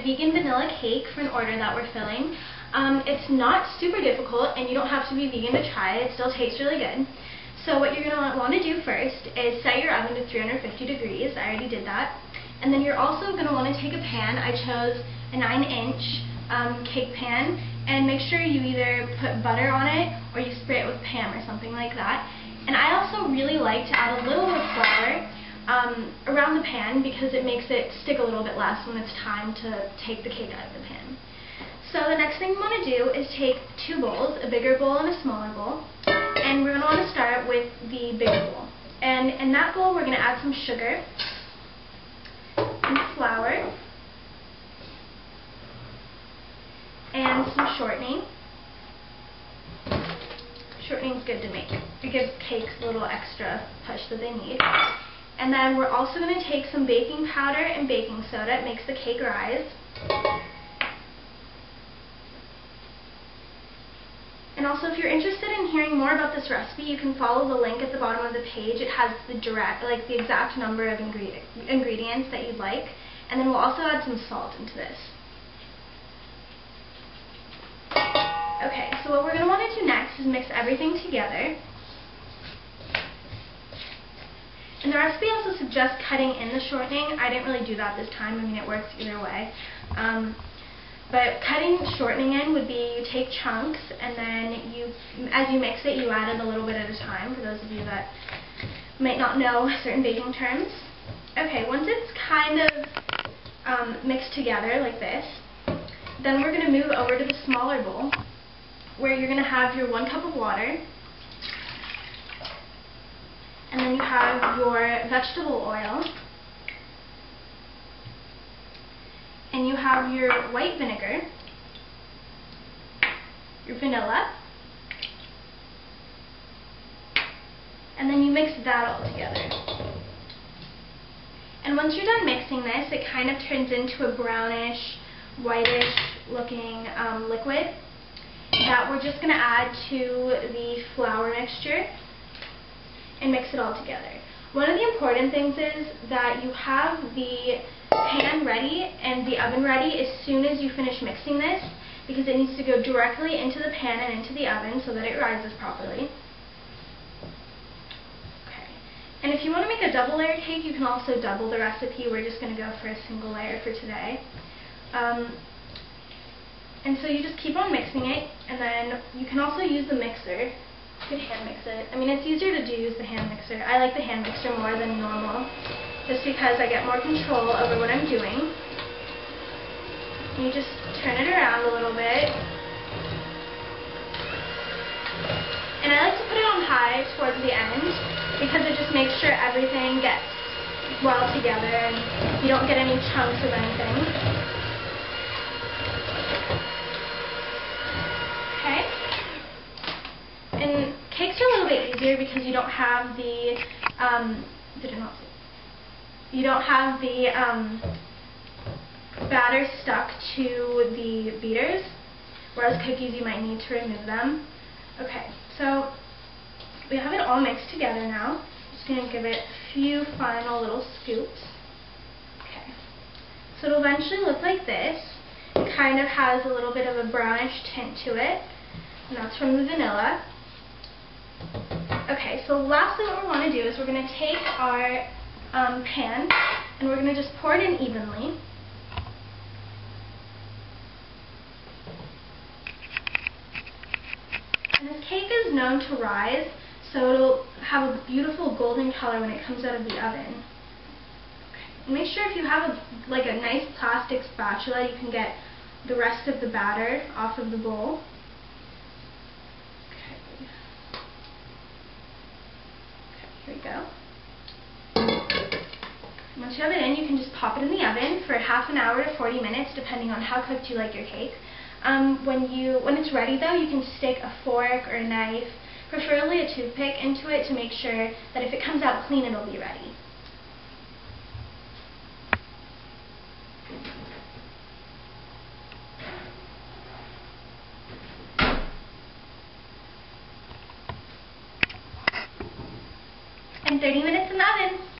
vegan vanilla cake for an order that we're filling. It's not super difficult, and you don't have to be vegan to try it. It still tastes really good. So what you're going to want to do first is set your oven to 350 degrees. I already did that. And then you're also going to want to take a pan. I chose a 9-inch cake pan, and make sure you either put butter on it or you spray it with Pam or something like that. And I also really like to add a little bit of flour around the pan because it makes it stick a little bit less when it's time to take the cake out of the pan. So the next thing we want to do is take two bowls, a bigger bowl and a smaller bowl, and we're going to want to start with the bigger bowl. And in that bowl we're going to add some sugar and flour and some shortening. Shortening is good to make. It gives cakes a little extra push that they need. And then we're also going to take some baking powder and baking soda. It makes the cake rise. And also, if you're interested in hearing more about this recipe, you can follow the link at the bottom of the page. It has the exact number of ingredients that you'd like. And then we'll also add some salt into this. Okay, so what we're going to want to do next is mix everything together. And the recipe also suggests cutting in the shortening. I didn't really do that this time. I mean, it works either way. But cutting shortening in would be you take chunks, and then as you mix it, you add it a little bit at a time, for those of you that might not know certain baking terms. Okay, once it's kind of mixed together like this, then we're going to move over to the smaller bowl, where you're going to have your 1 cup of water, and then you have your vegetable oil, and you have your white vinegar, your vanilla, and then you mix that all together. And once you're done mixing this, it kind of turns into a brownish, whitish looking liquid that we're just going to add to the flour mixture and mix it all together. One of the important things is that you have the pan ready and the oven ready as soon as you finish mixing this, because it needs to go directly into the pan and into the oven so that it rises properly. Okay. And if you want to make a double layer cake, you can also double the recipe. We're just going to go for a single layer for today. And so you just keep on mixing it, and then you can also use the mixer. You can hand mix it. I mean, it's easier to use the hand mixer. I like the hand mixer more than normal, just because I get more control over what I'm doing. You just turn it around a little bit. And I like to put it on high towards the end, because it just makes sure everything gets well together and you don't get any chunks of anything. Okay? And cakes are a little bit easier because you don't have the batter stuck to the beaters, whereas cookies you might need to remove them. Okay, so we have it all mixed together now. I'm just going to give it a few final little scoops. Okay, so it'll eventually look like this. It kind of has a little bit of a brownish tint to it, and that's from the vanilla. Okay, so the last thing what we want to do is we're going to take our pan and we're going to just pour it in evenly. And this cake is known to rise, so it'll have a beautiful golden color when it comes out of the oven. Okay. Make sure if you have a nice plastic spatula, you can get the rest of the batter off of the bowl. Here we go. Once you have it in, you can just pop it in the oven for half an hour to 40 minutes, depending on how cooked you like your cake. When it's ready, though, you can stick a fork or a knife, preferably a toothpick, into it to make sure that if it comes out clean, it'll be ready. And 30 minutes in the oven.